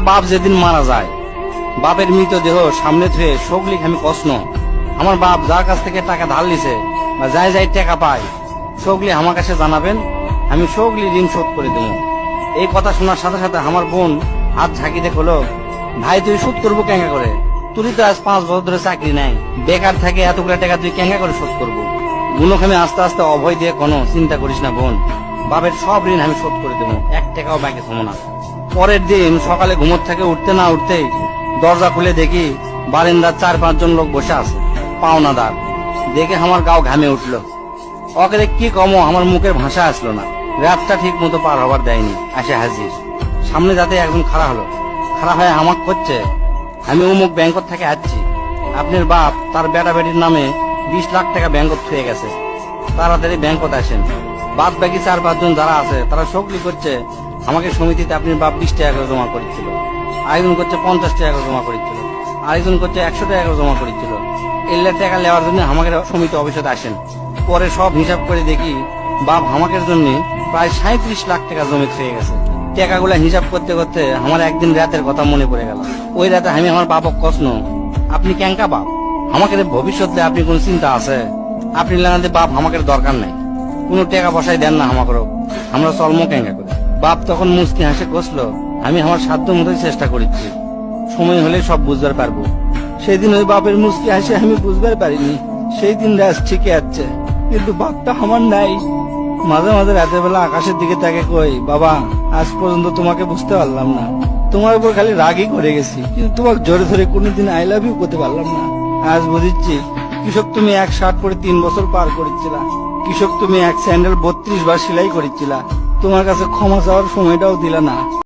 বাপ যেদিন মারা যায়, বাপের মৃতদেহ সামনে ধুয়ে শোকলিখ আমি কষ্ণ। আমার বাপ যার কাছ থেকে টাকা ধার লিছে বা যাই যাই টাকা পায়, শোকলি আমার কাছে জানাবেন, আমি শোকলি ঋণ শোধ করে দেবো। এই কথা শোনার সাথে সাথে আমার বোন হাত ঝাঁকি দিয়ে হলো, ভাই তুই শোধ করবো কেঙ্গা করে? তুই তো আজ 5 বছর ধরে চাকরি নাই, বেকার থাকে, এতগুলো টাকা তুই কেঙ্গা করে শোধ করবো? গুণক আমি আস্তে আস্তে অভয় দিয়ে কোনো চিন্তা করিস না বোন, বাপের সব ঋণ আমি শোধ করে দেবো, 1 টাকাও ব্যাংকে থমো না। পরের দিন সকালে ঘুমোর থেকে উঠতে না উঠতেই দরজা খুলে দেখি বারিন্দার 4-5 জন লোক বসে আছে, পাওনাদার। দেখে আমার গাও ঘামে উঠলো। ওকে কি কমো, আমার মুখের ভাষা আসলো না। রাতটা ঠিক মতো পার হবার দেয়নি, আসে হাজির। সামনে যাতে একদম খাড়া হলো, খাড়া হয়ে আমাকে করছে, আমি অমুক ব্যাংকত থেকে আসছি, আপনার বাপ তার বেটা বেটির নামে 20 লাখ টাকা ব্যাংকত থুয়ে গেছে, তাড়াতাড়ি ব্যাংকত আসেন। বাদ বাকি 4-5 জন যারা আছে তারা শোকলি করছে আমাকে সমিতিতে আপনার বাপ 20 টাকা করে জমা করেছিল, আরেকজন করছে 50 টাকা করে জমা করেছিল, আরেকজন করছে 100 টাকা করে জমা করেছিল। এল্লা টাকা নেওয়ার জন্য আমাকে সমিতি অফিসে আসেন। পরে সব হিসাব করে দেখি বাপ আমাকে জন্য প্রায় 37 লাখ টাকা জমি খেয়ে গেছে। টাকাগুলা হিসাব করতে করতে আমার একদিন রাতের কথা মনে পড়ে গেল। ওই রাতে আমি আমার বাপক কষ্ণ, আপনি ক্যাঙ্কা বাপ, আমাকে ভবিষ্যতে আপনি কোন চিন্তা আছে? আপনি লাগাতে বাপ আমাকে দরকার নাই, কোনো টাকা পয়সায় দেন না আমাকেও, আমরা চলমো ক্যাঙ্কা করে। বাপ তখন মুস্কি হাসে কষলো, আমি আমার সাধ্য মতোই চেষ্টা করেছি, সময় হলে সব বুঝবার পারবো। সেই দিন ওই বাপের মুস্কি হাসে আমি বুঝবার পারিনি। সেই দিন রাত ঠিকই আছে, কিন্তু বাপটা আমার নাই। মাঝে মাঝে রাতের বেলা আকাশের দিকে তাকে কই, বাবা আজ পর্যন্ত তোমাকে বুঝতে পারলাম না, তোমার উপর খালি রাগই করে গেছি, কিন্তু তোমাকে জোরে ধরে কোনোদিন আই লাভ ইউ করতে পারলাম না। আজ বুঝিচ্ছি, কৃষক তুমি 1 শার্ট পরে 3 বছর পার করেছিলা, কৃষক তুমি 1 স্যান্ডেল 32 বার সেলাই করেছিলা, তোমার কাছে ক্ষমা চাওয়ার সময়টাও দিলা না।